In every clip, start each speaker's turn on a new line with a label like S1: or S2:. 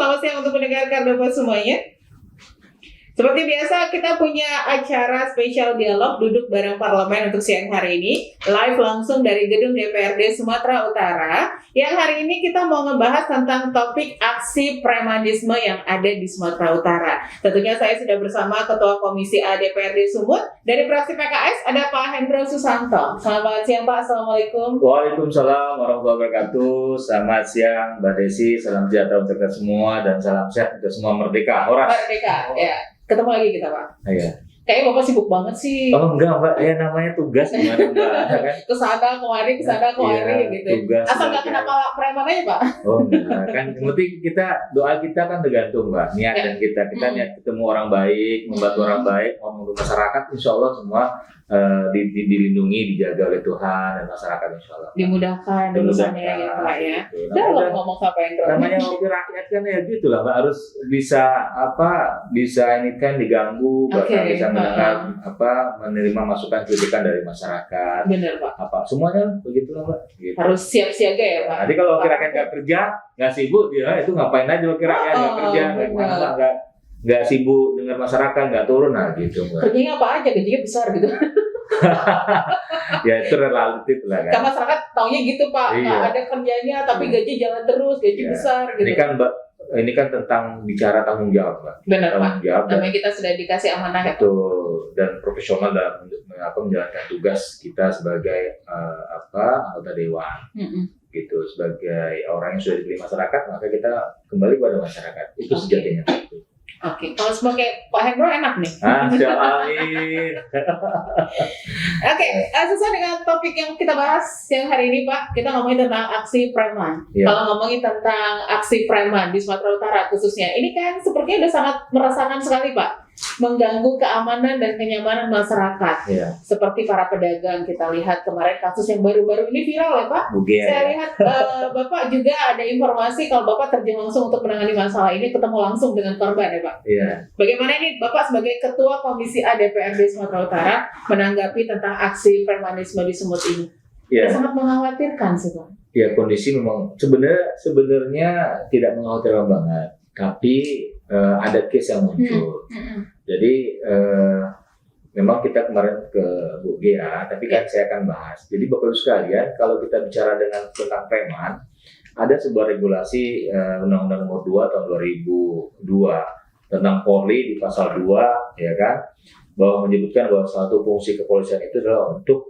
S1: selamat siang untuk pendengar Kardoba semuanya. Seperti biasa, kita punya acara spesial dialog duduk bareng parlemen untuk siang hari ini, live langsung dari gedung DPRD Sumatera Utara. Yang hari ini kita mau ngebahas tentang topik aksi premanisme yang ada di Sumatera Utara. Tentunya saya sudah bersama Ketua Komisi A DPRD Sumut. Dari fraksi PKS ada Pak Hendro Susanto. Selamat siang Pak, Assalamualaikum.
S2: Waalaikumsalam warahmatullahi wabarakatuh. Selamat siang Mbak Desi, salam sejahtera untuk kita semua dan salam sehat untuk semua merdeka. Horas.
S1: Merdeka, ya. Ketemu lagi kita Pak.
S2: Iya.
S1: Kayaknya Bapak sibuk banget sih.
S2: Oh enggak Mbak, ya namanya tugas gimana Mbak? Kan?
S1: Kesana kemari
S2: Iya,
S1: gitu.
S2: tugas
S1: Asal nggak kena pala preman aja Pak.
S2: Oh enggak, kan yang penting doa kita kan tergantung Mbak, niat
S1: Ya.
S2: dan kita niat ketemu orang baik, membantu orang baik, ngomong ke masyarakat, insya Allah semua dilindungi, dijaga oleh Tuhan dan masyarakat insya Allah.
S1: Dimudahkan urusannya ya Pak ya.
S2: Gitu.
S1: Udah ngomong apa yang
S2: Namanya wakil rakyat kan ya gitu lah Mbak, harus bisa ini kan diganggu, bahkan
S1: Oke,
S2: bisa mendengar menerima masukan kritikan dari masyarakat.
S1: Bener Pak.
S2: Semuanya begitu lah Mbak. Gitu.
S1: Harus siap siaga ya Pak.
S2: Nanti kalau wakil rakyat nggak kerja, nggak sibuk dia itu ngapain aja wakil rakyat nggak kerja, nggak sibuk dengan masyarakat, nggak turun gitu Mbak.
S1: Kerjanya apa aja, gajinya besar gitu.
S2: Ya itu relatif lah kan.
S1: Kan masyarakat taunya gitu Pak,
S2: Iya.
S1: nggak ada kerjanya tapi gaji jalan terus, gaji
S2: Iya.
S1: besar gitu.
S2: Ini kan Mbak, ini kan tentang bicara tanggung jawab Mbak.
S1: Bener Pak.
S2: Tanggung jawab dan
S1: Namanya kita sudah dikasih amanah ya Pak.
S2: betul, dan profesional dalam menjalankan tugas kita sebagai anggota dewan. Gitu, sebagai orang yang sudah dipilih masyarakat, maka kita kembali pada masyarakat. Itu
S1: Oke.
S2: sejatinya.
S1: Oke, kalau sebagai Pak Hendro enak nih.
S2: Amin.
S1: Oke, sesuai dengan topik yang kita bahas siang hari ini Pak, kita ngomongin tentang aksi preman.
S2: Iya.
S1: Kalau ngomongin tentang aksi preman di Sumatera Utara khususnya, ini kan sepertinya udah sangat merasakan sekali Pak, mengganggu keamanan dan kenyamanan masyarakat.
S2: Iya.
S1: Seperti para pedagang, kita lihat kemarin kasus yang baru-baru ini viral ya Pak.
S2: Bugia.
S1: Saya lihat Bapak juga ada informasi kalau Bapak terjun langsung untuk menangani masalah ini, ketemu langsung dengan korban ya Pak.
S2: Iya.
S1: Bagaimana ini Bapak sebagai Ketua Komisi A DPRD Sumatera Utara menanggapi tentang aksi premanisme di Sumut ini?
S2: Iya.
S1: Sangat mengkhawatirkan sih Pak.
S2: Ya kondisi memang sebenarnya tidak mengkhawatirkan banget, tapi ada case yang muncul. Jadi memang kita kemarin ke Bugia, tapi kan saya akan bahas. Jadi Bapak Ibu sekalian, kalau kita bicara tentang preman, ada sebuah regulasi Undang-Undang Nomor 2 tahun 2002 tentang Polri di pasal 2, ya kan, bahwa menyebutkan bahwa satu fungsi kepolisian itu adalah untuk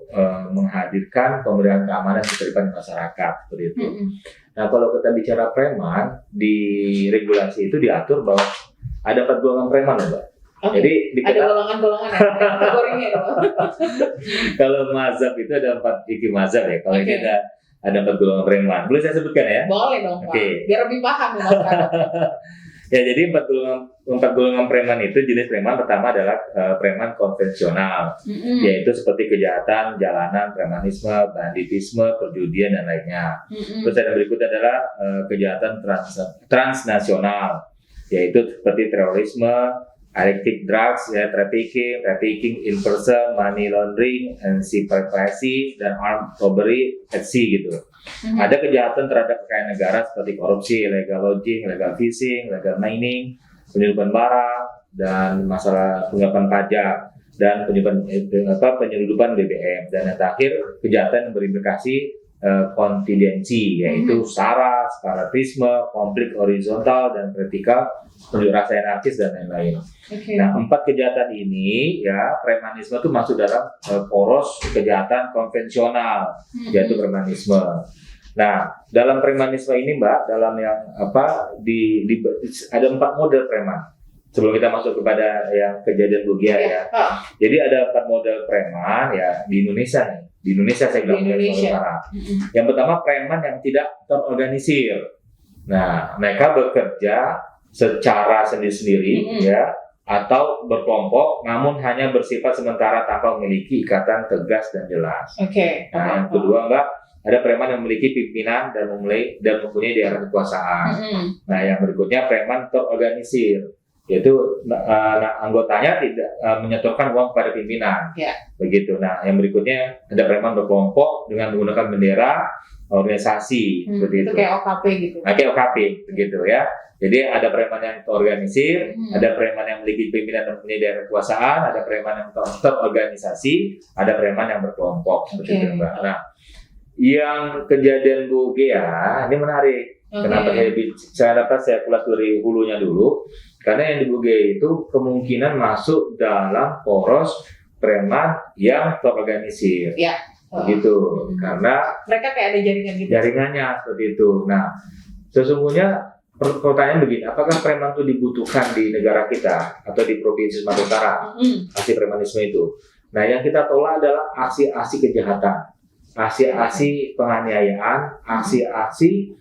S2: menghadirkan pemberian keamanan dan ketertiban masyarakat, seperti itu. Nah, kalau kita bicara preman, di regulasi itu diatur bahwa ada 4 golongan preman, Mbak.
S1: Oke.
S2: Jadi
S1: Ada golongan-golongan ya, kategorinya ya Pak.
S2: kalau mazhab itu ada 4 fikih mazhab ya. Kalau ini
S1: Oke.
S2: ada 4 golongan preman. Boleh saya sebutkan ya?
S1: Boleh dong Pak,
S2: Oke.
S1: biar lebih paham nih masyarakat.
S2: Ya, jadi 4 golongan preman itu, jenis preman pertama adalah preman konvensional, yaitu seperti kejahatan jalanan, premanisme, banditisme, perjudian dan lainnya. Terus yang berikutnya adalah kejahatan transnasional, yaitu seperti terorisme, illicit drugs, ya, trafficking in person, money laundering, and piracy, dan armed robbery at sea gitu. Ada kejahatan terhadap kekayaan negara seperti korupsi, illegal lodging, illegal fishing, illegal mining, penyelundupan barang, dan masalah penggelapan pajak, dan penyeludupan BBM. Dan yang terakhir, kejahatan yang berimplikasi konfidensi, yaitu SARA, separatisme, konflik horizontal dan vertikal, unjuk rasa anarkis dan lain-lain.
S1: Oke.
S2: Nah, 4 kejahatan ini ya, premanisme itu masuk dalam poros kejahatan konvensional, yaitu premanisme. Nah, dalam premanisme ini Mbak, dalam yang ada 4 model preman. Sebelum kita masuk kepada yang kejadian Bugia ya. Jadi ada 4 model preman ya di Indonesia nih. Di Indonesia saya bilang Yang pertama, preman yang tidak terorganisir. Nah, mereka bekerja secara sendiri-sendiri ya, atau berkelompok, namun hanya bersifat sementara tanpa memiliki ikatan tegas dan jelas.
S1: Oke.
S2: Nah, yang kedua Mbak, ada preman yang memiliki pimpinan dan mempunyai daerah kekuasaan. Nah, yang berikutnya preman terorganisir, yaitu anggotanya tidak menyetorkan uang kepada pimpinan.
S1: Ya.
S2: Begitu. Nah, yang berikutnya ada preman berkelompok dengan menggunakan bendera organisasi seperti
S1: Itu
S2: itu.
S1: kayak OKP gitu.
S2: Nah, kayak OKP begitu ya. Jadi ada preman yang terorganisir, ada preman yang memiliki pimpinan dan mempunyai daerah kekuasaan, ada preman yang terorganisasi, ada preman yang berkelompok seperti itu, Mbak. Nah, yang kejadian Bu Gea ini menarik. Kenapa saya kulas dari hulunya dulu? Karena yang di Bu Gea itu kemungkinan masuk dalam poros preman yang terorganisir.
S1: Ya.
S2: Begitu. Karena
S1: mereka kayak ada jaringan gitu.
S2: Jaringannya seperti itu. Nah, sesungguhnya pertanyaan begini, apakah preman itu dibutuhkan di negara kita atau di Provinsi Sumatera Utara? Aksi premanisme itu. Nah, yang kita tolak adalah aksi-aksi kejahatan, aksi-aksi penganiayaan, aksi-aksi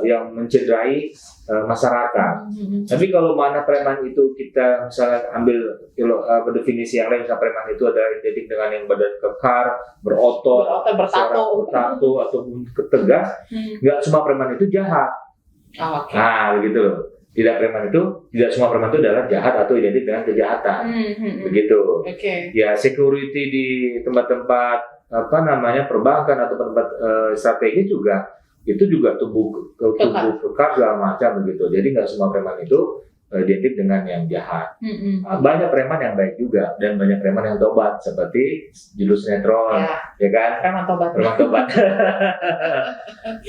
S2: yang mencederai masyarakat. Tapi kalau mana preman itu kita misalnya ambil definisi yang lain, misalnya preman itu adalah identik dengan yang badan kekar, berotot, bertato ataupun ketegas. Nggak semua preman itu jahat. Nah, begitu loh. Tidak semua preman itu adalah jahat atau identik dengan kejahatan. Begitu. Ya, security di tempat-tempat perbankan atau tempat strategis itu juga tubuh kekar segala macam begitu. Jadi nggak semua preman itu identik dengan yang jahat. Banyak preman yang baik juga dan banyak preman yang tobat seperti judul sinetron, ya kan? Preman tobat.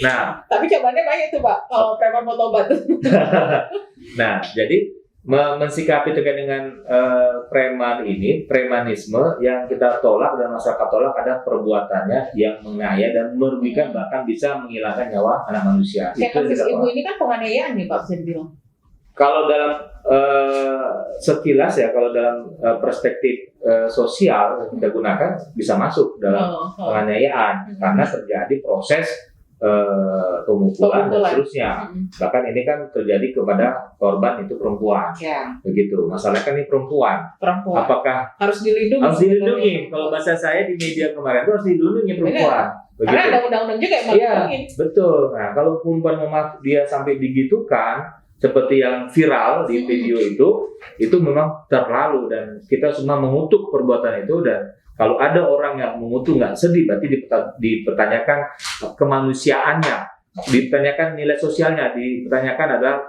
S2: Nah,
S1: tapi cobaannya banyak tuh Pak kalau preman mau tobat.
S2: Nah, jadi mensikapi terkait dengan premanisme yang kita tolak dan masyarakat tolak ada perbuatannya yang menganiaya dan merugikan bahkan bisa menghilangkan nyawa anak manusia.
S1: Kayak kasus ibu ini kan penganiayaan nih Pak, bisa dibilang.
S2: Kalau dalam sekilas ya, kalau dalam perspektif sosial yang kita gunakan bisa masuk dalam penganiayaan karena terjadi proses pemukulan dan seterusnya. Bahkan ini kan terjadi kepada korban itu perempuan. Begitu. Masalahnya kan ini perempuan. Apakah
S1: harus dilindungi?
S2: Harus dilindungi. Kalau bahasa saya di media kemarin itu harus dilindungi perempuan. Begitu.
S1: Karena ada undang-undang juga yang melindungi.
S2: Betul. Nah, kalau perempuan dia sampai digitukan seperti yang viral di video itu memang terlalu dan kita semua mengutuk perbuatan itu. Dan kalau ada orang yang mengutuk nggak sedih, berarti dipertanyakan kemanusiaannya, dipertanyakan nilai sosialnya, dipertanyakan adalah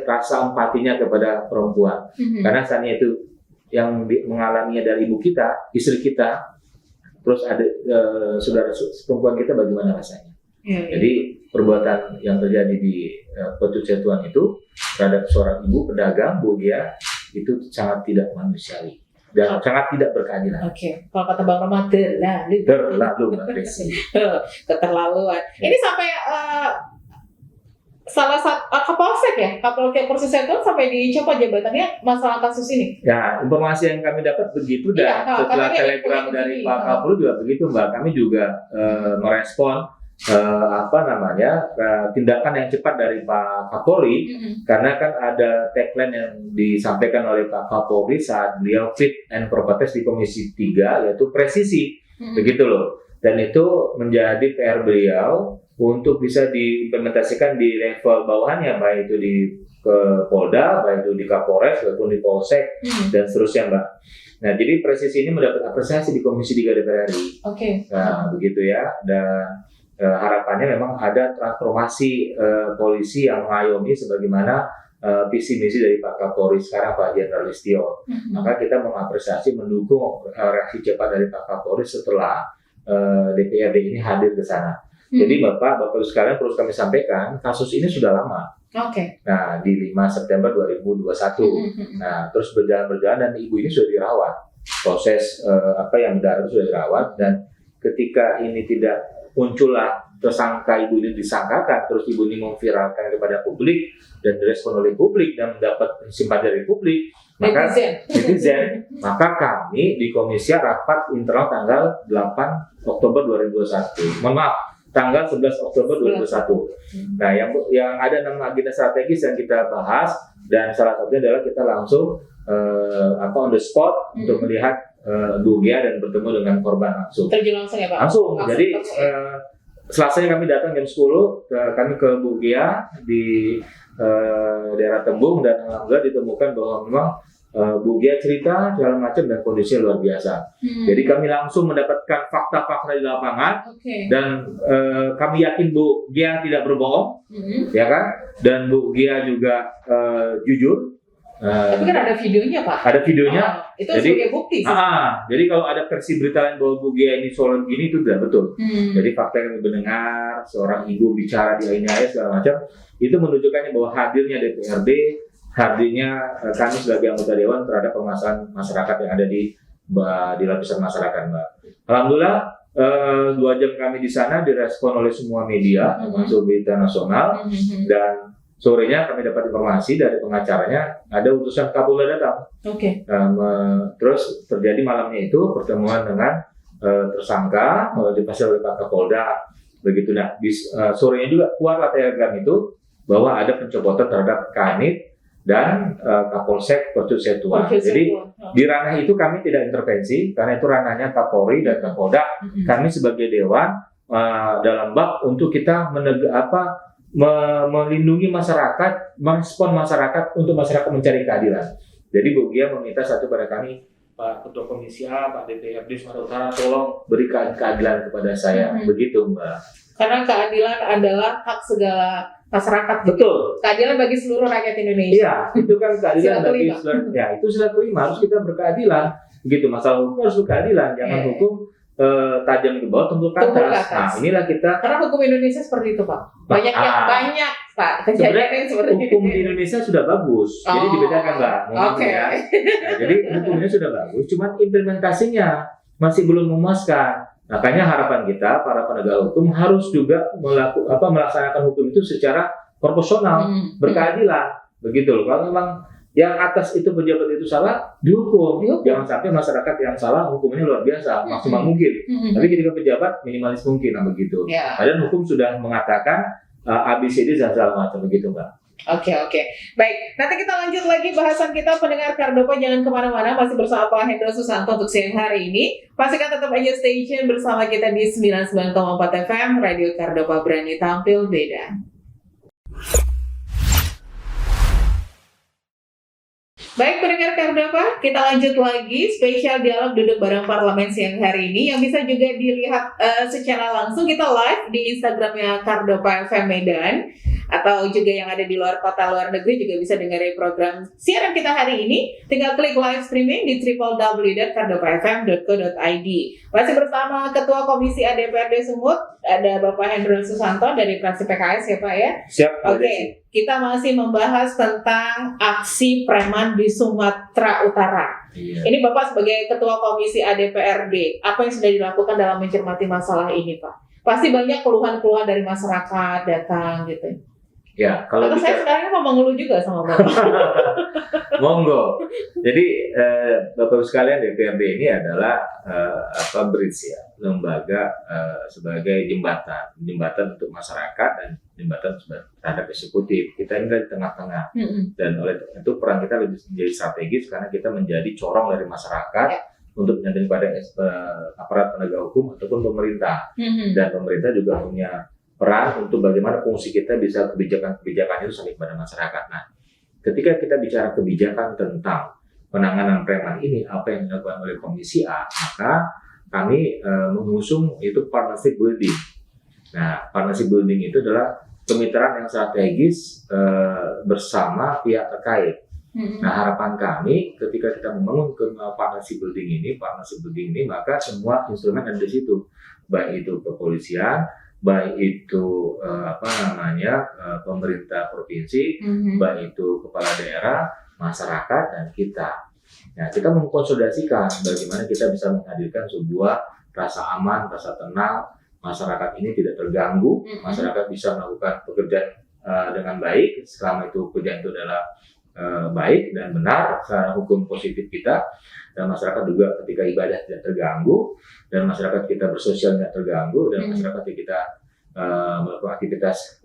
S2: rasa empatinya kepada perempuan. Karena saatnya itu yang mengalaminya dari ibu kita, istri kita, terus ada saudara perempuan kita, bagaimana rasanya? Jadi perbuatan yang terjadi di percucian itu terhadap seorang ibu pedagang Bu Gea itu sangat tidak manusiawi dan sangat tidak berkeadilan.
S1: Kalau kata Bang Roma, terlalu keterlaluan. Ini sampai salah satu Kapolsek Provinsi sampai dicopot jabatannya masalah kasus ini.
S2: Ya, informasi yang kami dapat begitu dan setelah telegram dari Pak Kapolri juga begitu, Mbak. Kami juga merespon tindakan yang cepat dari Pak Kapolri, karena kan ada tagline yang disampaikan oleh Pak Kapolri saat beliau fit and proper test di Komisi 3, yaitu presisi, begitu loh. Dan itu menjadi PR beliau untuk bisa diimplementasikan di level bawahannya, baik itu di Polda, baik itu di Kapolres, maupun di Polsek, dan seterusnya, Mbak. Nah, jadi presisi ini mendapat apresiasi di Komisi 3 DPR RI. Nah, begitu ya. Dan harapannya memang ada transformasi polisi yang mengayomi sebagaimana visi misi dari Pak Kapolri sekarang, Pak Jenderal Listio. Maka kita mengapresiasi, mendukung reaksi cepat dari Pak Kapolri setelah DPRD ini hadir ke sana. Jadi Bapak sekalian, perlu kami sampaikan, kasus ini sudah lama. Nah, di 5 September 2021. Nah, terus berjalan dan ibu ini sudah dirawat. Proses yang mendarat sudah dirawat, dan ketika ini tidak muncullah tersangka, ibu ini disangkakan, terus ibu ini memviralkan kepada publik dan direspon oleh publik dan mendapat simpati dari publik, maka netizen, maka kami di komisi rapat internal tanggal 8 Oktober 2021. Mohon maaf, tanggal 11 Oktober 2021. Nah, yang ada 6 agenda strategis yang kita bahas, dan salah satunya adalah kita langsung on the spot untuk melihat Bu Gea dan bertemu dengan korban langsung.
S1: Terjun langsung ya Pak?
S2: Langsung. Jadi Selasanya kami datang jam 10, kami ke Bu Gea di daerah Tembung, dan alhamdulillah ditemukan bahwa memang Bu Gia cerita segala macam dan kondisinya luar biasa. Jadi kami langsung mendapatkan fakta-fakta di lapangan dan kami yakin Bu Gia tidak berbohong, ya kan? Dan Bu Gia juga jujur.
S1: Tapi kan ada videonya, Pak.
S2: Ada videonya.
S1: Itu jadi, sebagai bukti sih.
S2: Jadi kalau ada versi berita lain bahwa Bu Gia ini soal begini itu tidak betul. Jadi fakta yang mendengar seorang ibu bicara di ayah segala macam itu menunjukkannya bahwa hadirnya DPRD, hadirnya kami sebagai anggota dewan terhadap permasalahan masyarakat yang ada di lapisan masyarakat, Mbak. Alhamdulillah 2 jam kami di sana direspon oleh semua media, termasuk berita nasional, dan sorenya kami dapat informasi dari pengacaranya ada utusan Kapolda datang. Terus terjadi malamnya itu pertemuan dengan tersangka dipastikan oleh Pak Kapolda. Begitu. Nah, sorenya juga keluarlah telegram itu bahwa ada pencopotan terhadap Kanit dan Kapolsek Percut Setuan. Jadi di ranah itu kami tidak intervensi karena itu ranahnya Kapolri dan Kapolda. Kami sebagai dewan dalam bab untuk kita melindungi masyarakat, merespon masyarakat untuk masyarakat mencari keadilan. Jadi Bu Gia meminta satu pada kami, Pak Ketua Komisi A, Pak DPRD Sumatera Utara, tolong berikan keadilan kepada saya. Begitu, Mbak.
S1: Karena keadilan adalah hak segala masyarakat.
S2: Betul.
S1: Keadilan bagi seluruh rakyat Indonesia.
S2: Iya, itu kan keadilan bagi seluruh. Ya, itu sila kelima, harus kita berkeadilan. Begitu, masalah hukum harus berkeadilan, jangan hukum tajam ke bawah, tumpul ke atas. Nah, inilah kita.
S1: Karena hukum Indonesia seperti itu, Pak. Banyak Pak. Kejadian seperti
S2: hukum di Indonesia sudah bagus, jadi dibedakan, Mbak. Ya. Nah, jadi hukumnya sudah bagus, cuman implementasinya masih belum memuaskan. Makanya harapan kita para penegak hukum harus juga melaksanakan hukum itu secara proporsional, berkeadilan, begitu loh. Kalau memang yang atas itu pejabat itu salah, dihukum. Jangan sampai masyarakat yang salah hukumnya luar biasa, maksimal mungkin. Tapi ketika pejabat minimalis mungkin, begitu. Dan hukum sudah mengatakan ABCD dan segala macam, begitu, Mbak.
S1: Oke. Baik, nanti kita lanjut lagi bahasan kita pendengar Kardopa. Jangan kemana-mana, masih bersama Pak Hendro Susanto untuk siang hari ini. Pastikan tetap aja station bersama kita di 99,4 FM Radio Kardopa, berani tampil beda. Baik pendengar Kardopa, kita lanjut lagi spesial dialog duduk bareng parlemen siang hari ini yang bisa juga dilihat secara langsung. Kita live di Instagramnya Kardopa FM Medan, atau juga yang ada di luar kota, luar negeri juga bisa dengerin program siaran kita hari ini. Tinggal klik live streaming di www.kardopafm.co.id. Masih bersama Ketua Komisi A DPRD Sumut, ada Bapak Hendro Susanto dari fraksi PKS ya Pak ya?
S2: Siap.
S1: Oke. Kita masih membahas tentang aksi preman di Sumatera Utara. Ini Bapak sebagai Ketua Komisi A DPRD, apa yang sudah dilakukan dalam mencermati masalah ini Pak? Pasti banyak keluhan-keluhan dari masyarakat datang gitu.
S2: Ya, kalau
S1: saya sekarang mau mengeluh juga sama Bapak.
S2: Monggo. Jadi Bapak sekalian, DPRD ini adalah bridge ya, lembaga sebagai jembatan untuk masyarakat dan jembatan terhadap eksekutif. Kita ini di tengah-tengah, dan oleh itu peran kita lebih menjadi strategis karena kita menjadi corong dari masyarakat untuk menyampaikan pada aparat penegak hukum ataupun pemerintah. Dan pemerintah juga punya peran untuk bagaimana fungsi kita bisa kebijakan-kebijakan itu sampai kepada masyarakat. Nah, ketika kita bicara kebijakan tentang penanganan preman ini, apa yang dilakukan oleh Komisi A, maka kami mengusung itu partnership building. Nah, partnership building itu adalah kemitraan yang strategis bersama pihak terkait. Nah, harapan kami ketika kita membangun partnership building ini, maka semua instrumen ada di situ, baik itu kepolisian, baik itu pemerintah provinsi, baik itu kepala daerah, masyarakat, dan kita. Nah, kita mengkonsolidasikan bagaimana kita bisa menghadirkan sebuah rasa aman, rasa tenang, masyarakat ini tidak terganggu, masyarakat bisa melakukan pekerjaan dengan baik selama itu pekerjaan itu adalah baik dan benar secara hukum positif kita, dan masyarakat juga ketika ibadah tidak terganggu, dan masyarakat kita bersosial tidak terganggu, dan masyarakat kita melakukan aktivitas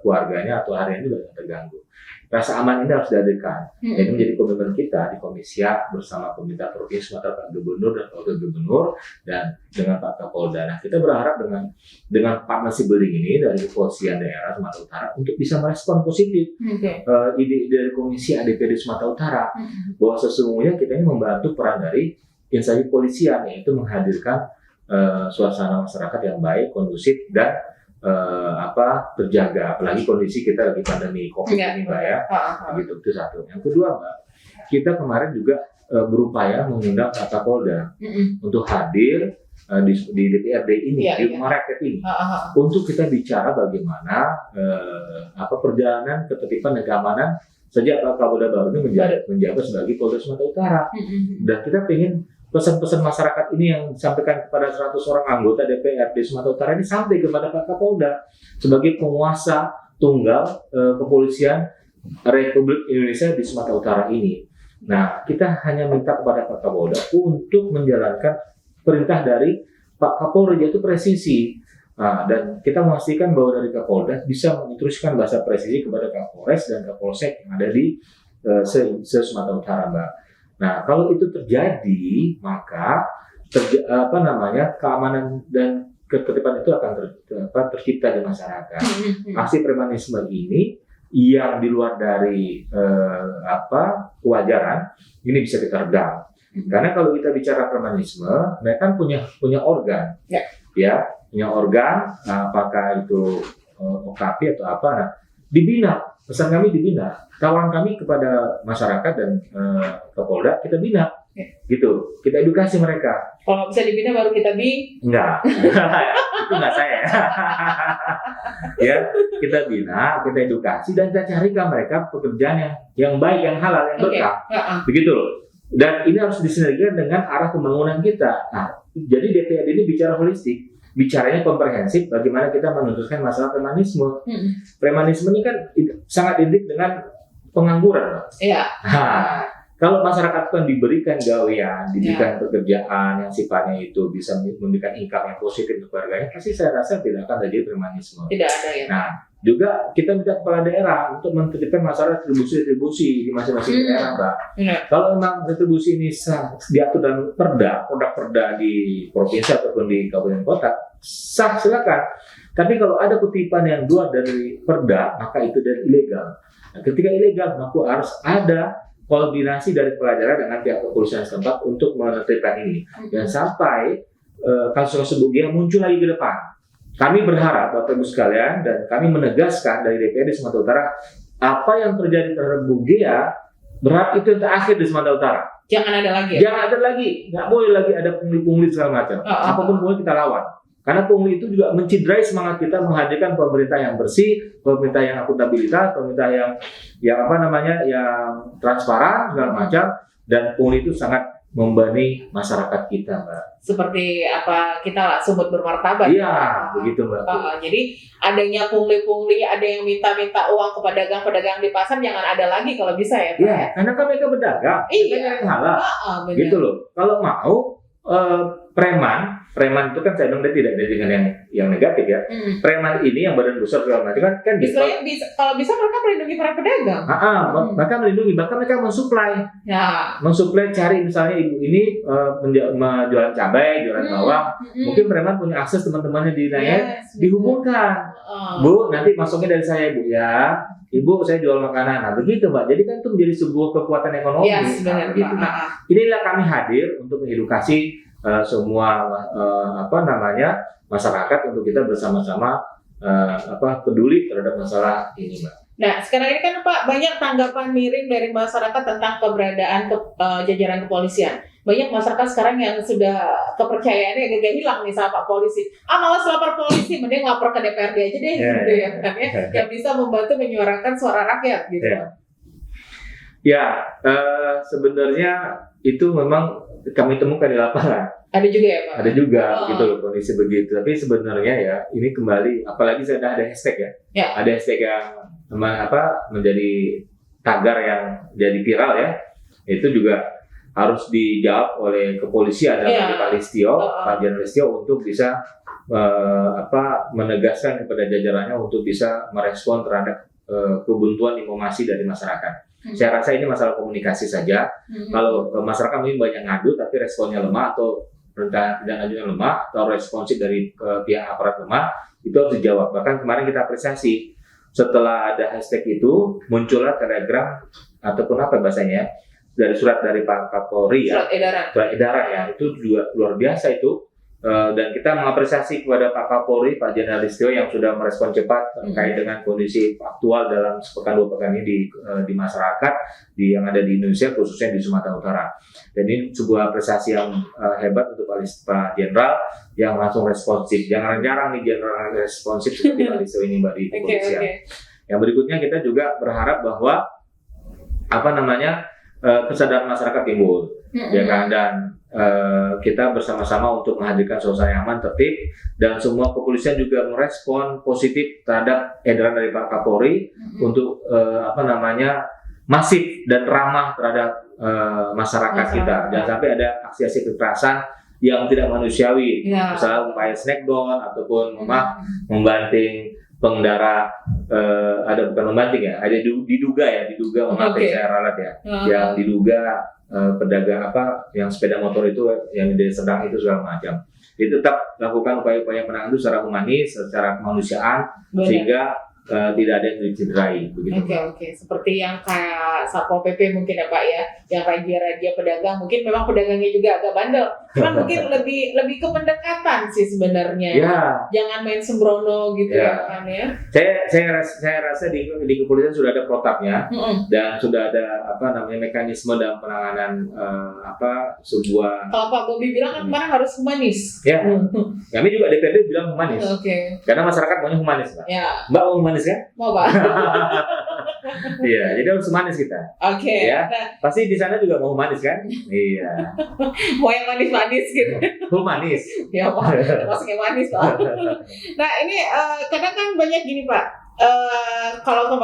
S2: keluarganya atau harian juga tidak terganggu. Rasa aman ini harus dihadirkan. Jadi menjadi komitmen kita di Komisi A bersama pemerintah Provinsi Sumatera, Pak Gubernur dan Wakil Gubernur dan dengan Pak Kapolda. Nah, kita berharap dengan partnership building ini dari Kepolisian Daerah Sumatera Utara untuk bisa merespon positif ide dari Komisi ADPD Sumatera Utara bahwa sesungguhnya kita ini membantu peran dari instansi kepolisian, yaitu menghadirkan suasana masyarakat yang baik, kondusif dan terjaga, apalagi kondisi kita lagi pandemi COVID ini Mbak ya. Gitu, itu satu. Yang kedua Mbak, kita kemarin juga berupaya mengundang Pak Kapolda untuk hadir di DPRD ini, di Rumah Rakyat ini, untuk kita bicara bagaimana perjalanan ketertiban dan keamanan sejak Pak Kapolda baru ini menjabat sebagai Polda Sumatera Utara. Dan kita ingin pesan-pesan masyarakat ini yang disampaikan kepada 100 orang anggota DPRD Sumatera Utara ini sampai kepada Pak Kapolda sebagai penguasa tunggal kepolisian Republik Indonesia di Sumatera Utara ini. Nah, kita hanya minta kepada Pak Kapolda untuk menjalankan perintah dari Pak Kapolda, yaitu presisi. Nah, dan kita memastikan bahwa dari Kapolda bisa menginstruksikan bahasa presisi kepada Kapolres dan Kapolsek yang ada di Sumatera Utara, Mbak. Nah, kalau itu terjadi, maka keamanan dan ketertiban itu akan tercipta di masyarakat. Aksi premanisme ini yang di luar dari kewajaran ini bisa kita redam. Karena kalau kita bicara premanisme, mereka kan punya organ, ya, punya organ, apakah itu OKP atau apa, nah, dibina. Pesan kami dibina, tawaran kami kepada masyarakat dan Kapolda kita bina, gitu, kita edukasi mereka.
S1: Kalau bisa dibina baru kita
S2: enggak, itu enggak saya. Ya, kita bina, kita edukasi dan kita carikan mereka pekerjaan yang baik, yang halal, yang berkah, begitu loh. Dan ini harus disinergikan dengan arah pembangunan kita. Nah, jadi DPRD ini bicara holistik. Bicaranya komprehensif, bagaimana kita menuntaskan masalah premanisme. Premanisme ini kan sangat identik dengan pengangguran.
S1: Iya.
S2: Nah, kalau masyarakat kan diberikan gawean, diberikan pekerjaan yang sifatnya itu bisa memberikan income yang positif untuk keluarganya, pasti saya rasa tidak akan terjadi premanisme.
S1: Tidak ada ya.
S2: Nah, juga kita minta kepala daerah untuk menetapkan masalah retribusi di masing-masing daerah, Mbak. Kalau memang retribusi ini diatur dalam perda di provinsi ataupun di kabupaten kota, sah silakan. Tapi kalau ada kutipan yang luar dari perda, maka itu dari ilegal. Nah, ketika ilegal, maka harus ada koordinasi dari kepala daerah dengan pihak kepolisian setempat untuk menetapkan ini. Dan sampai kasus tersebut dia muncul lagi ke depan. Kami berharap Bapak Ibu sekalian dan kami menegaskan dari DPRD Sumatera Utara, apa yang terjadi terhadap Bu Gea berharap itu yang terakhir di Sumatera Utara.
S1: Jangan ada lagi.
S2: Jangan ada lagi, nggak boleh lagi ada pungli-pungli segala macam. Apapun pungli kita lawan. Karena pungli itu juga menciderai semangat kita menghadirkan pemerintah yang bersih, pemerintah yang akuntabilitas, pemerintah yang transparan segala macam. Dan pungli itu sangat membebani masyarakat kita, Mbak.
S1: Seperti apa kita sumut bermartabat.
S2: Iya, begitu Mbak.
S1: Jadi adanya pungli-pungli, ada yang minta uang ke pedagang-pedagang di pasar, jangan ada lagi kalau bisa ya, Pak.
S2: Iya, karena kan mereka berdagang, mereka yang halal. Gitu loh. Kalau mau preman itu kan saya bilang tidak ada dengan yang negatif ya. Preman ini yang badan besar segala macam kan
S1: bisa, kalau bisa mereka melindungi para pedagang.
S2: Mereka melindungi, bahkan mereka mensuplai. Ya. Mensuplai, cari misalnya ibu ini jualan cabai, jualan bawang. Mungkin preman punya akses teman-temannya di dihubungkan. Bu, nanti masuknya dari saya Ibu ya. Ibu, saya jual makanan. Nah, begitu Mbak. Jadi kan itu menjadi sebuah kekuatan ekonomi.
S1: Benar, gitu.
S2: Nah, inilah kami hadir untuk mengedukasi semua masyarakat untuk kita bersama-sama peduli terhadap masalah ini, Mbak.
S1: Nah, sekarang ini kan Pak banyak tanggapan miring dari masyarakat tentang keberadaan jajaran kepolisian. Banyak masyarakat sekarang yang sudah kepercayaannya agak hilang nih sama Pak Polisi. Malas lapor polisi, mending lapor ke DPRD aja deh, gitu ya kan ya, yang bisa membantu menyuarakan suara rakyat gitu.
S2: Sebenarnya itu memang kami temukan di lapangan.
S1: Ada juga ya Pak?
S2: Ada juga gitu loh, kondisi begitu. Tapi sebenarnya ya ini kembali, apalagi sudah ada hashtag ya. Ada hashtag yang menjadi tagar yang jadi viral ya. Itu juga harus dijawab oleh kepolisian dan Pak Listio, Pak Jan Listio untuk bisa menegaskan kepada jajarannya untuk bisa merespon terhadap kebuntuan informasi dari masyarakat. Saya rasa ini masalah komunikasi saja. Kalau masyarakat mungkin banyak ngadu tapi responnya lemah atau perintah tidak lanjutnya lemah atau responsif dari pihak aparat lemah, itu harus dijawab. Bahkan kemarin kita apresiasi setelah ada hashtag itu muncullah telegram ataupun apa bahasanya dari surat dari Pak Kapolri ya, surat edaran ya, itu juga luar biasa itu. Dan kita mengapresiasi kepada Pak Kapolri, Pak Jenderal Listio yang sudah merespon cepat terkait dengan kondisi aktual dalam sepekan 2 pekan ini di masyarakat yang ada di Indonesia, khususnya di Sumatera Utara. Dan ini sebuah apresiasi yang hebat untuk Pak Jenderal yang langsung responsif. Jarang-jarang nih Jenderal responsif seperti Pak Listio ini, Mbak, di kepolisian. Yang berikutnya kita juga berharap bahwa kesadaran masyarakat timbul, ya kan, dan kita bersama-sama untuk menghadirkan suasana yang aman, tertib, dan semua kepolisian juga merespon positif terhadap edaran dari Pak Kapolri untuk masif dan ramah terhadap masyarakat kita. Jangan sampai ada aksi-aksi kekerasan yang tidak manusiawi, misalnya upaya smackdown ataupun membanting pengendara, bukan membanting ya, ada diduga memakai saya ralat ya, yang diduga pedagang yang sepeda motor itu yang sedang itu segala macam. Itu tetap lakukan upaya-upaya penanganan itu secara humanis, secara kemanusiaan, sehingga tidak ada yang dicederai begitu.
S1: Oke. Seperti yang kayak Satpol PP mungkin ya Pak ya, yang raja-raja pedagang, mungkin memang pedagangnya juga agak bandel, cuman mungkin lebih ke pendekatan sih sebenarnya. Jangan main sembrono gitu ya kan ya.
S2: Saya rasa di kepolisian sudah ada protapnya dan sudah ada mekanisme dalam penanganan sebuah. Kalau
S1: Pak Bobi bilang kan kemarin harus humanis.
S2: Ya. Kami juga DPRD bilang humanis. Karena masyarakat maunya humanis, Pak. Mbak mau humanis kan?
S1: Mau, Pak.
S2: Iya, jadi harus humanis kita. Ya. Pasti di sana juga mau humanis kan? Iya.
S1: Mau yang manis-manis gitu.
S2: Humanis.
S1: Ya, Pak. Masuknya manis, Pak. Nah, ini kadang kan banyak gini, Pak. Kalau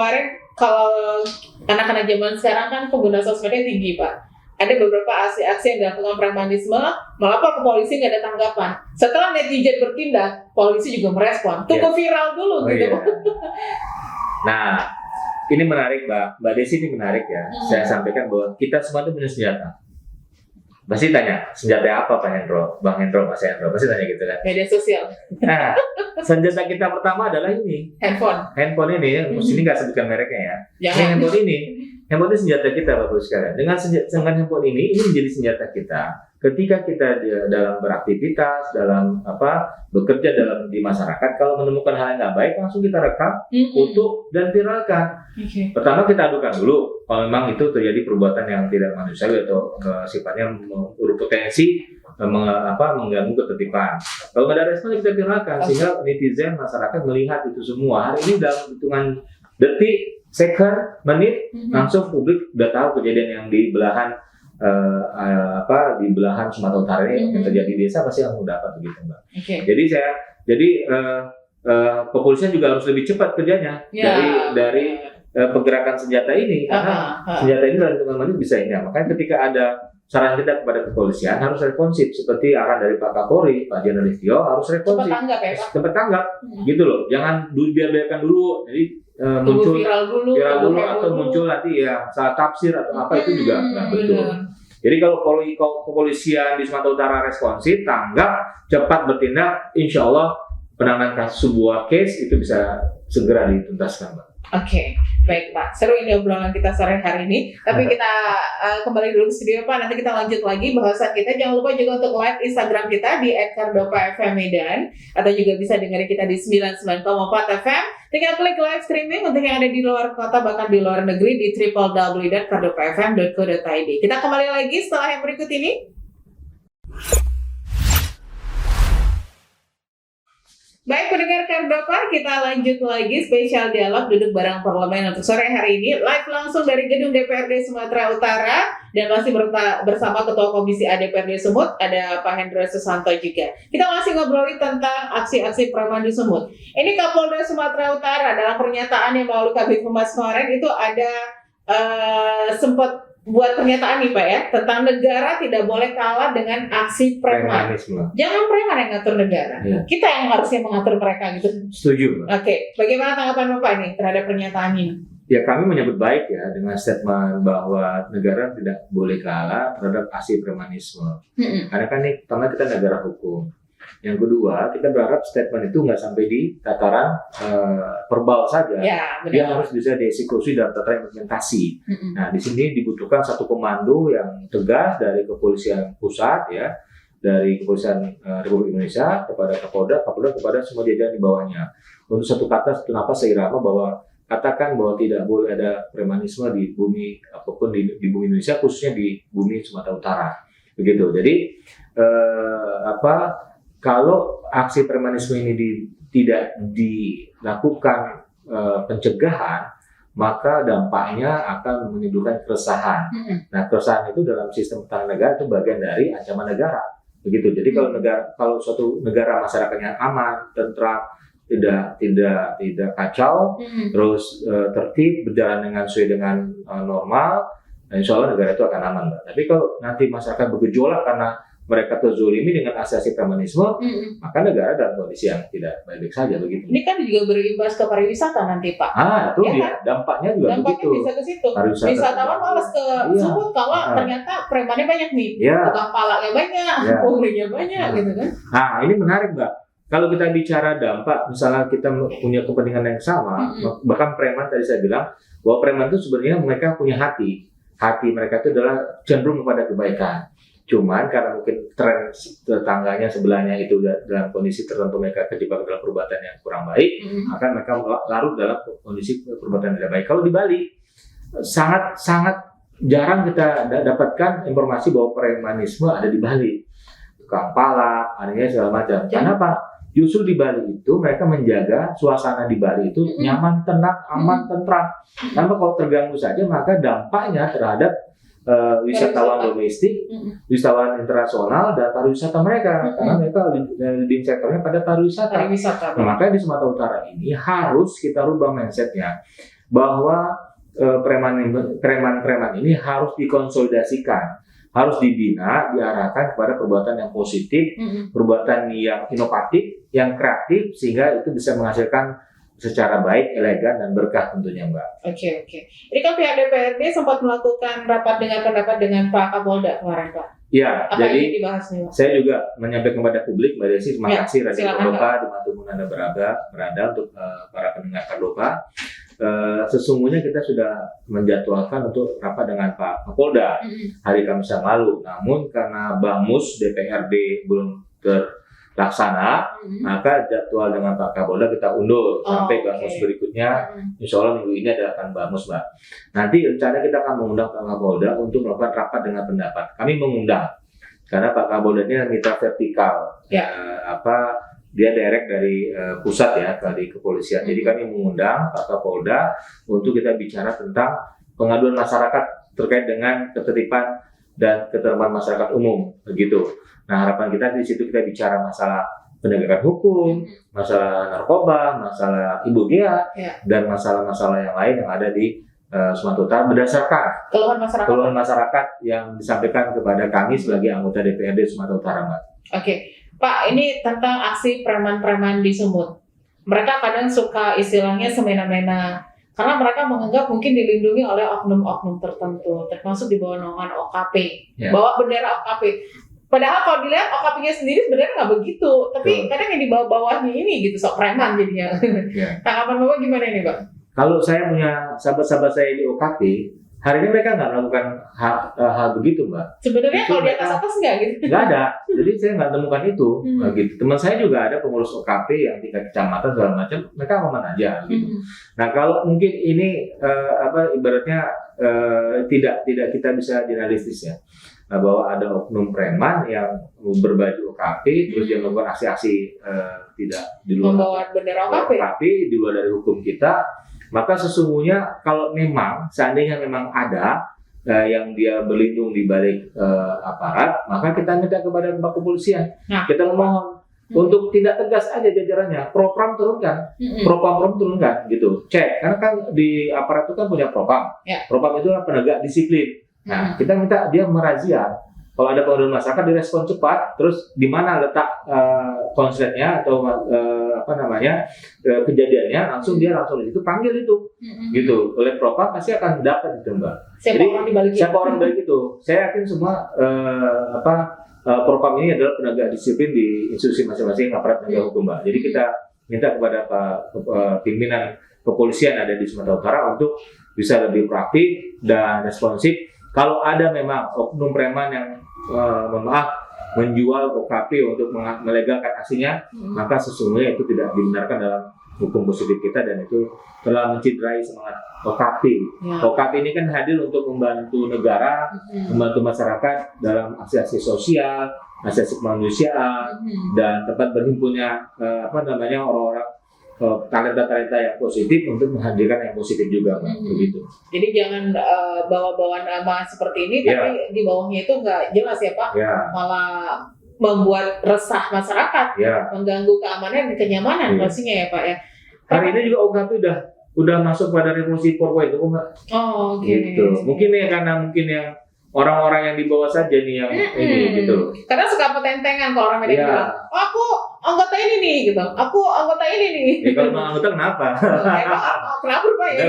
S1: anak-anak zaman sekarang kan pengguna sosmednya tinggi, Pak. Ada beberapa aksi-aksi yang dilakukan premanisme, melapor ke polisi nggak ada tanggapan. Setelah netizen bertindak, polisi juga merespon. Tunggu viral dulu gitu.
S2: Nah, ini menarik, Mbak Desi, ini menarik ya. Saya sampaikan bahwa kita semua itu punya senjata. Pasti tanya, senjata apa Pak Hendro? Bang Hendro, Mas Hendro, pasti tanya gitu kan.
S1: Media sosial.
S2: Nah, senjata kita pertama adalah ini. Handphone ini, ini nggak sebutkan mereknya ya. Handphone ini senjata kita, Bapak sekalian. Dengan handphone ini menjadi senjata kita. Ketika kita dalam beraktivitas, dalam bekerja di masyarakat, kalau menemukan hal yang nggak baik, langsung kita rekam, foto dan viralkan. Pertama kita adukan dulu, kalau memang itu terjadi perbuatan yang tidak manusiawi atau sifatnya berpotensi mengganggu ketertiban. Kalau nggak ada respon kita viralkan, sehingga netizen masyarakat melihat itu semua. Hari ini dalam hitungan detik, second, menit, langsung publik udah tahu kejadian yang di belahan Sumatera Utara ini yang terjadi di desa pasti langsung dapat begitu, Mbak. Jadi kepolisian juga harus lebih cepat kerjanya dari pergerakan senjata ini, karena senjata ini dalam hitungan menit bisa ini. Makanya ketika ada saran kita kepada kepolisian harus responsif, seperti arahan dari Pak Kapolri, Pak Jenderal Listio harus responsif, cepat tanggap, gitu loh. Jangan biarkan dulu, jadi muncul viral dulu atau muncul nanti ya salah tafsir atau apa itu juga nggak betul. Jadi kalau kepolisian di Sumatera Utara responsif, tanggap, cepat bertindak, insya Allah penanganan sebuah case itu bisa segera dituntaskan, Mbak.
S1: Baik Pak, seru ini obrolan kita sore hari ini. Tapi kita kembali dulu ke studio Pak, nanti kita lanjut lagi bahasan kita. Jangan lupa juga untuk like Instagram kita di @kardopafm_medan, atau juga bisa dengerin kita di 99,4 FM. Tinggal klik live streaming untuk yang ada di luar kota bahkan di luar negeri di www.kardopafm.co.id. Kita kembali lagi setelah yang berikut ini. Baik pendengar Kardopa, kita lanjut lagi spesial dialog duduk bareng parlemen untuk sore hari ini live langsung dari gedung DPRD Sumatera Utara, dan masih bersama Ketua Komisi A DPRD Sumut, ada Pak Hendro Susanto juga. Kita masih ngobrolin tentang aksi-aksi preman di Sumut. Ini Kapolda Sumatera Utara dalam pernyataan yang melalui Kabid Humas kemarin itu ada sempat buat pernyataan nih Pak ya, tentang negara tidak boleh kalah dengan aksi preman.
S2: Premanisme.
S1: Jangan preman yang ngatur negara.
S2: Iya.
S1: Kita yang harusnya mengatur mereka gitu.
S2: Setuju, Mbak.
S1: Oke, bagaimana tanggapan Bapak nih terhadap pernyataan ini?
S2: Ya, kami menyambut baik ya dengan statement bahwa negara tidak boleh kalah terhadap aksi premanisme. Karena kan ini pertama kita negara hukum. Yang kedua, kita berharap statement itu nggak sampai di tataran verbal saja.
S1: Ya,
S2: Dia
S1: benar.
S2: harus bisa dieksekusi dalam tataran implementasi. Nah, di sini dibutuhkan satu komando yang tegas dari kepolisian pusat ya, dari kepolisian Republik Indonesia kepada Kapolda kepada semua jajaran di bawahnya. Untuk satu kata, satu napas seirama bahwa katakan bahwa tidak boleh ada premanisme di bumi apapun di bumi Indonesia, khususnya di bumi Sumatera Utara. Begitu. Jadi kalau aksi premanisme ini tidak dilakukan pencegahan, maka dampaknya akan menimbulkan keresahan. Nah, keresahan itu dalam sistem pertahanan negara itu bagian dari ancaman negara. Begitu. Jadi kalau suatu negara masyarakatnya aman, tentram, tidak kacau, terus tertib, berjalan sesuai dengan normal, nah, insya Allah negara itu akan aman, Mbak. Tapi kalau nanti masyarakat bergejolak karena mereka terzolimi dengan asasi premanisme, maka negara dalam kondisi yang tidak baik-baik saja begitu.
S1: Ini kan juga berimbas ke pariwisata nanti Pak.
S2: Itu
S1: Ya
S2: dia, dampaknya juga
S1: Dampaknya
S2: begitu.
S1: bisa ke situ.
S2: Pariwisata
S1: Wisatawan malas ke
S2: Iya.
S1: Sumut kalau ternyata premannya banyak nih.
S2: Ya.
S1: Tukang palaknya banyak,
S2: Ya.
S1: penghuninya banyak gitu kan.
S2: Nah, ini menarik, Mbak. Kalau kita bicara dampak, misalnya kita punya kepentingan yang sama, bahkan preman tadi saya bilang bahwa preman itu sebenarnya mereka punya hati. Hati mereka itu adalah cenderung kepada kebaikan. Cuman karena mungkin tren tetangganya sebelahnya itu dalam kondisi tertentu mereka terjebak dalam perbuatan yang kurang baik, maka mereka larut dalam kondisi perbuatan yang tidak baik. Kalau di Bali sangat jarang kita dapatkan informasi bahwa premanisme ada di Bali. Tukang palak, adanya segala macam. Kenapa? Justru di Bali itu mereka menjaga suasana di Bali itu nyaman, tenang, aman, tentram. Karena kalau terganggu saja maka dampaknya terhadap wisatawan domestik, wisatawan internasional, dan pariwisata mereka. Karena mereka leading sektornya pada pariwisata. Nah, makanya di Sumatera Utara ini harus kita rubah mindsetnya bahwa preman-preman ini harus dikonsolidasikan, harus dibina, diarahkan kepada perbuatan yang positif, perbuatan yang inovatif, yang kreatif, sehingga itu bisa menghasilkan secara baik, elegan, dan berkah tentunya, Mbak.
S1: Oke. Ini kan pihak DPRD sempat melakukan rapat dengan pendapat dengan Pak Kapolda kemarin, Pak.
S2: Ya,
S1: Apa
S2: jadi
S1: yang dibahas nih, Pak?
S2: saya juga menyampaikan kepada publik, Mbak Desi, terima kasih Radio
S1: silakan,
S2: Kardopa dimanapun Anda berada untuk para pendengar Kardopa. Sesungguhnya kita sudah menjadwalkan untuk rapat dengan Pak Kapolda hari Kamis yang lalu. Namun karena Bamus DPRD belum terlaksana, maka jadwal dengan Pak Kapolda kita undur sampai Bamus berikutnya. Insya Allah minggu ini akan Bamus, Mbak. Nanti rencana kita akan mengundang Pak Kapolda untuk melakukan rapat dengan pendapat. Kami mengundang karena Pak Kapolda ini mitra vertikal. Dia direct dari pusat ya, dari kepolisian. Jadi kami mengundang Pak Kapolda untuk kita bicara tentang pengaduan masyarakat terkait dengan ketertiban dan ketertiban masyarakat umum, begitu. Nah, harapan kita di situ kita bicara masalah penegakan hukum, masalah narkoba, masalah ibu Gea, dan masalah-masalah yang lain yang ada di Sumatera Utara berdasarkan keluhan masyarakat yang disampaikan kepada kami sebagai anggota DPRD Sumatera Utara, Mbak.
S1: Oke. Pak, ini tentang aksi preman-preman di Sumut. Mereka kadang suka istilahnya semena-mena, karena mereka menganggap mungkin dilindungi oleh oknum-oknum tertentu, termasuk di bawah naungan OKP, bawa bendera OKP. Padahal kalau dilihat OKP-nya sendiri sebenarnya nggak begitu, tapi kadang yang di bawah-bawahnya ini gitu, sok preman jadinya. Tanggapan Bapak gimana ini, Pak?
S2: Kalau saya punya sahabat-sahabat saya di OKP, hari ini mereka nggak melakukan hal begitu, Mbak.
S1: Sebenarnya kalau di atas nggak gitu?
S2: Nggak ada. Jadi saya nggak temukan itu. Gitu. Teman saya juga ada pengurus OKP yang tingkat kecamatan segala macam, mereka aman aja. Gitu. Nah, kalau mungkin ini ibaratnya tidak kita bisa realistis ya. Nah, bahwa ada oknum preman yang berbaju OKP, terus dia melakukan aksi-aksi tidak di luar
S1: membawa bendera OKP,
S2: di luar dari hukum kita. Maka sesungguhnya kalau memang seandainya memang ada yang dia berlindung di balik aparat, maka kita minta kepada Pak Kepolisian, kita memohon untuk tidak tegas aja jajarannya, propam turunkan, propam turunkan gitu, cek, karena kan di aparat itu kan punya propam, propam itu adalah penegak disiplin. Nah, kita minta dia merazia. Kalau ada pengaduan masyarakat direspon cepat, terus di mana letak konsletnya atau kejadiannya, langsung dia langsung di situ panggil itu, gitu. Oleh Propam pasti akan dapat itu Mbak. Siapa orang balik itu? Saya yakin semua Propam ini adalah penegak disiplin di institusi masing-masing aparat penegak hukum Mbak. Jadi kita minta kepada pimpinan kepolisian ada di Sumatera Utara untuk bisa lebih proaktif dan responsif. Kalau ada memang oknum preman yang menjual OKP untuk melegalkan aksinya, maka sesungguhnya itu tidak dibenarkan dalam hukum positif kita dan itu telah menciderai semangat OKP.
S1: Ya.
S2: OKP ini kan hadir untuk membantu negara, membantu masyarakat dalam aksi-aksi sosial, aksi-aksi kemanusiaan, dan tempat berhimpunnya orang-orang talenta-talenta yang positif untuk menghadirkan yang positif juga, begitu.
S1: Jadi jangan bawa-bawa nama seperti ini, tapi di bawahnya itu nggak jelas ya Pak, malah membuat resah masyarakat, mengganggu keamanan dan kenyamanan pastinya ya Pak ya.
S2: Hari ini juga OKP udah masuk pada revolusi 4.0 Mbak.
S1: Oh,
S2: gitu. Mungkin ya karena yang orang-orang yang di bawah saja nih yang ini gitu.
S1: Karena suka petentengan kalau orang Medan bilang, oh, aku anggota ini nih gitu, aku anggota ini nih.
S2: Ya, kalau mau anggota kenapa?
S1: Kenapa Pak ya?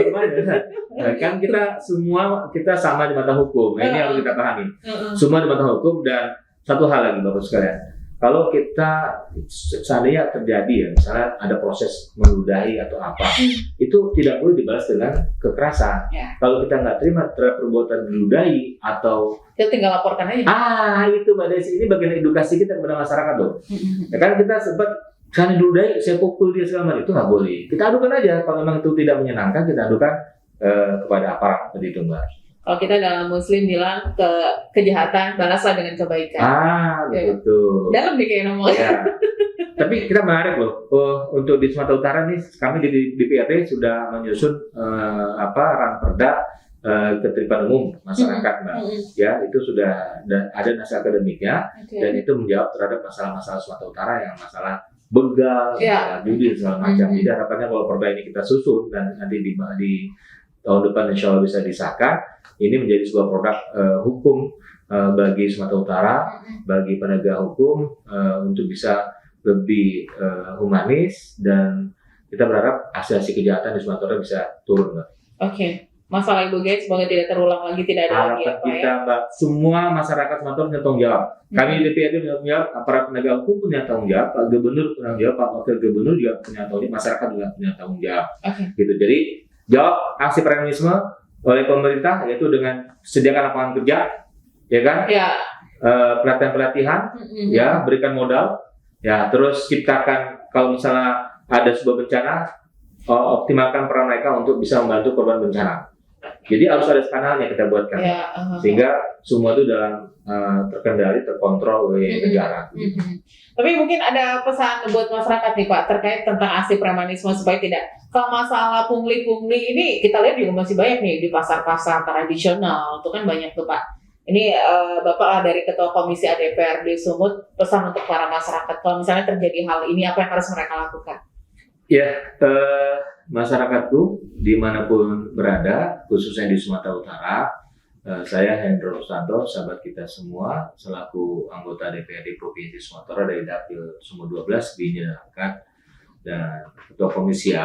S2: Nah, kan kita sama di mata hukum. Nah, ini harus kita pahami. Semua di mata hukum dan satu hal lagi Bapak sekalian. Kalau kita seandainya terjadi ya, misalnya ada proses meludahi atau apa, itu tidak boleh dibalas dengan kekerasan. Kalau kita nggak terima terhadap perbuatan meludahi atau
S1: kita tinggal laporkan aja.
S2: Itu Mbak Desi, ini bagian edukasi kita kepada masyarakat loh. Ya kan kita sempat kan diludahi, saya pukul dia segala macam, itu nggak boleh. Kita adukan aja kalau memang itu tidak menyenangkan, kita adukan kepada aparat seperti itu Mbak.
S1: Kalau kita dalam Muslim bilang kejahatan balaslah dengan kebaikan.
S2: Betul.
S1: Dalam nih kayak ngomongnya.
S2: Ya. Tapi kita menarik loh. Untuk di Sumatera Utara nih, kami di DPRD sudah menyusun ranperda ketertiban umum masyarakat, Mbak. Ya, itu sudah ada naskah akademiknya dan itu menjawab terhadap masalah-masalah Sumatera Utara yang masalah begal, judi segala macam. Jadi harapannya kalau perda ini kita susun dan nanti di tahun depan insya Allah bisa disahkan, ini menjadi sebuah produk hukum bagi Sumatera Utara, bagi penegak hukum untuk bisa lebih humanis dan kita berharap aksi-aksi kejahatan di Sumatera bisa turun, Mbak.
S1: Oke. Masalah Ibu Guys semoga tidak terulang lagi, tidak ada lagi
S2: apa kita, Mbak. Semua masyarakat Sumatera punya tanggung jawab. Kami di DPRD punya tanggung jawab, aparat penegak hukum punya tanggung jawab, Pak Gubernur punya tanggung jawab, Pak Wakil Gubernur juga punya tanggung jawab, masyarakat juga punya tanggung jawab. Gitu. Jadi jawab aksi premanisme oleh pemerintah yaitu dengan sediakan lapangan kerja, ya kan? Pelatihan-pelatihan, ya, berikan modal, ya, terus ciptakan kalau misalnya ada sebuah bencana, optimalkan peran mereka untuk bisa membantu korban bencana. Jadi harus ada kanalnya kita buatkan, sehingga semua itu dalam terkendali, terkontrol oleh negara.
S1: Tapi mungkin ada pesan buat masyarakat nih Pak terkait tentang aksi premanisme supaya tidak. Kalau masalah pungli-pungli ini kita lihat juga masih banyak nih di pasar-pasar tradisional, itu kan banyak tuh Pak. Ini Bapak dari Ketua Komisi ADPRD Sumut, pesan untuk para masyarakat kalau misalnya terjadi hal ini apa yang harus mereka lakukan?
S2: Ya, masyarakat dimanapun berada, khususnya di Sumatera Utara, saya Hendro Santo, sahabat kita semua, selaku anggota DPRD Provinsi Sumatera dari Dapil Sumut 12 dinyatakan dan Ketua Komisi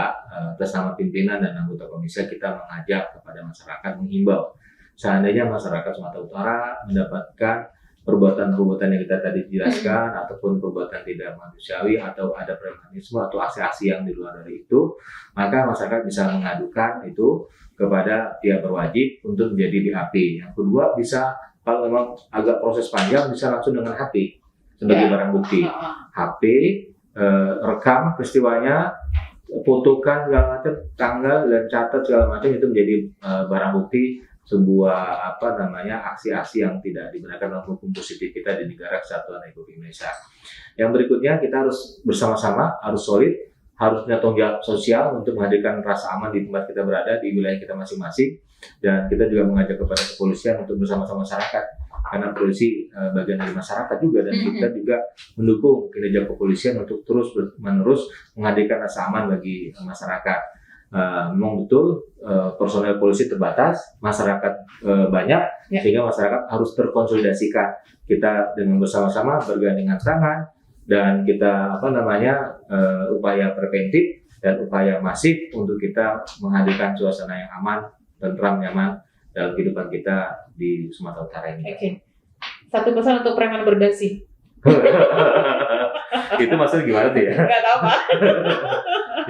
S2: bersama pimpinan dan anggota komisi kita mengajak kepada masyarakat, menghimbau seandainya masyarakat Sumatera Utara mendapatkan perbuatan-perbuatan yang kita tadi jelaskan ataupun perbuatan tidak manusiawi atau ada premanisme atau aksi-aksi yang di luar dari itu, maka masyarakat bisa mengadukan itu kepada pihak berwajib untuk menjadi BAP. Yang kedua, bisa kalau memang agak proses panjang bisa langsung dengan HP sebagai barang bukti. HP, rekam peristiwanya, fotokan segala macam, tanggal dan catat segala macam, itu menjadi barang bukti sebuah aksi-aksi yang tidak dibenarkan dalam hukum positif kita di negara kesatuan Republik Indonesia. Yang berikutnya kita harus bersama-sama, harus solid, harus punya tanggung jawab sosial untuk menghadirkan rasa aman di tempat kita berada, di wilayah kita masing-masing, dan kita juga mengajak kepada kepolisian untuk bersama-sama masyarakat, karena polisi bagian dari masyarakat juga, dan kita juga mendukung kinerja kepolisian untuk terus menerus menghadirkan rasa aman bagi masyarakat. memang betul personel polisi terbatas, masyarakat banyak, sehingga masyarakat harus terkonsolidasikan. Kita dengan bersama-sama bergandengan tangan dan kita upaya preventif dan upaya masif untuk kita menghadirkan suasana yang aman, tentram, nyaman dalam kehidupan kita di Sumatera Utara ini.
S1: Oke. Satu pesan untuk preman berdasi.
S2: Itu maksudnya gimana tuh ya?
S1: Nggak tahu Pak.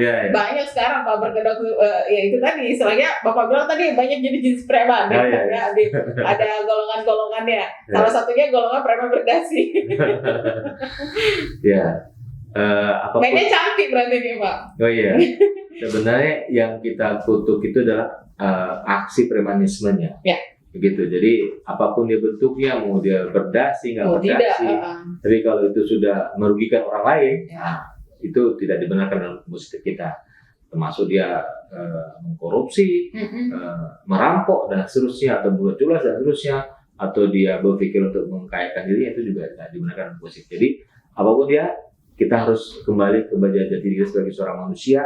S2: Ya.
S1: Banyak sekarang Pak berkedok, ya itu tadi istilahnya Bapak bilang tadi banyak jenis preman.
S2: Ya.
S1: Ada golongan-golongannya. Salah satunya golongan preman berdasi.
S2: Ya.
S1: Mainnya cantik berarti nih Pak.
S2: Oh iya. Sebenarnya yang kita kutuk itu adalah aksi premanismenya.
S1: Ya.
S2: Begitu. Jadi apapun dia bentuknya, mau dia berdasi nggak berdasi, tapi kalau itu sudah merugikan orang lain, itu tidak dibenarkan dalam musik kita. Termasuk dia mengkorupsi, merampok dan seterusnya, atau buat culas dan seterusnya, atau dia berpikir untuk mengkayakan dirinya, itu juga tidak dibenarkan dalam musik. Jadi apapun dia, kita harus kembali ke jati diri sebagai seorang manusia.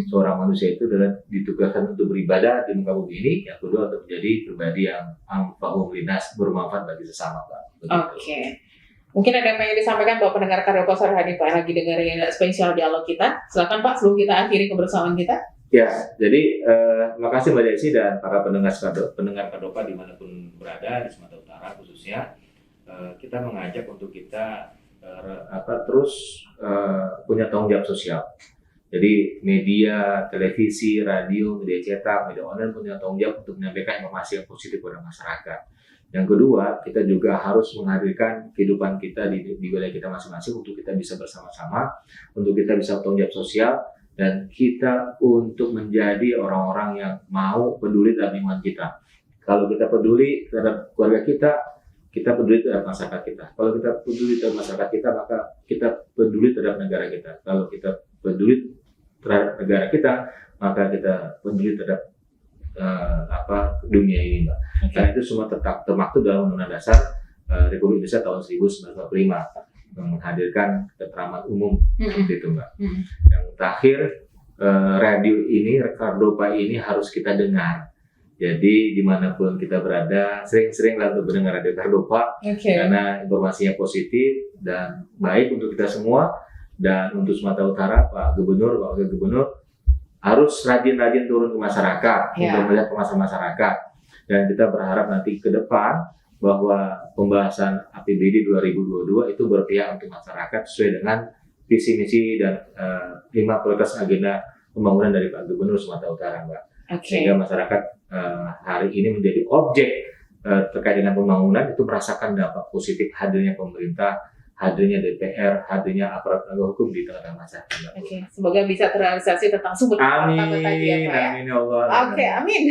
S2: Seorang manusia itu adalah ditugaskan untuk beribadah di muka bumi ini. Yang kedua untuk menjadi pribadi yang amfahum linas, bermanfaat bagi sesama, Pak.
S1: Oke. Mungkin ada yang pengen disampaikan Bapak pendengar Karya Pasar hari Pak lagi dengerin spesial dialog kita. Silakan Pak, sebelum kita akhiri kebersamaan kita.
S2: Ya, jadi terima kasih Mbak Desi dan para pendengar Kadopa dimanapun berada di Sumatera Utara khususnya. Kita mengajak untuk kita terus punya tanggung jawab sosial. Jadi media, televisi, radio, media cetak, media online punya tanggung jawab untuk menyampaikan informasi yang positif kepada masyarakat. Yang kedua, kita juga harus menghadirkan kehidupan kita di wilayah kita masing-masing untuk kita bisa bersama-sama, untuk kita bisa bertanggung jawab sosial, dan kita untuk menjadi orang-orang yang mau peduli terhadap lingkungan kita. Kalau kita peduli terhadap keluarga kita peduli terhadap masyarakat kita. Kalau kita peduli terhadap masyarakat kita, maka kita peduli terhadap negara kita. Kalau kita peduli terhadap negara kita, maka kita peduli terhadap dunia ini, Mbak.
S1: Okay.
S2: Karena itu semua termaktub dalam Undang-Undang Dasar Republik Indonesia tahun 1945 yang menghadirkan keterangan umum seperti itu, Mbak. Yang terakhir, radio ini, Kadopa ini harus kita dengar. Jadi dimanapun kita berada, sering-seringlah untuk mendengar radio Kadopa, karena informasinya positif dan baik untuk kita semua. Dan untuk Sumatera Utara, Pak Gubernur, Pak Wakil Gubernur harus rajin-rajin turun ke masyarakat untuk melihat permasalahan masyarakat. Dan kita berharap nanti ke depan bahwa pembahasan APBD 2022 itu berpihak untuk masyarakat sesuai dengan visi misi dan 5 prioritas agenda pembangunan dari Pak Gubernur Sumatera Utara, Mbak. Sehingga masyarakat hari ini menjadi objek terkait dengan pembangunan itu merasakan dampak positif hadirnya pemerintah, hadirnya DPR, hadirnya aparat penegak hukum di tengah-tengah masyarakat.
S1: Semoga bisa terrealisasi tentang sumber
S2: amin,
S1: tadi ya Pak ya.
S2: Amin ya Allah.
S1: Amin.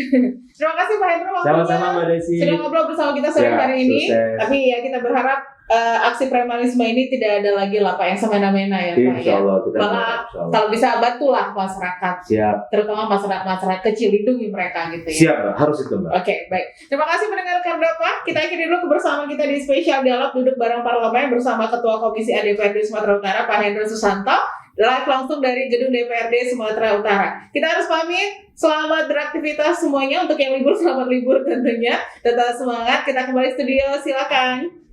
S1: Terima kasih Pak Hendro
S2: sama-sama Mbak Desi
S1: sudah ngobrol bersama kita sore hari ini.
S2: Sukses.
S1: Tapi ya kita berharap aksi premanisme ini tidak ada lagi lah Pak yang semena-mena ya Pak ya. Malah kalau bisa bantulah masyarakat.
S2: Siap.
S1: Terutama masyarakat kecil, lindungi mereka gitu ya.
S2: Siap Mbak, harus itu Mbak.
S1: Oke, baik. Terima kasih pendengar Kadopa. Kita akhiri dulu kebersamaan kita di spesial dialog duduk bareng parlemen bersama Ketua Komisi A DPRD Sumatera Utara Pak Hendro Susanto. Live langsung dari gedung DPRD Sumatera Utara. Kita harus pamit. Selamat beraktivitas semuanya. Untuk yang libur, selamat libur tentunya. Tetap semangat. Kita kembali studio. Silakan.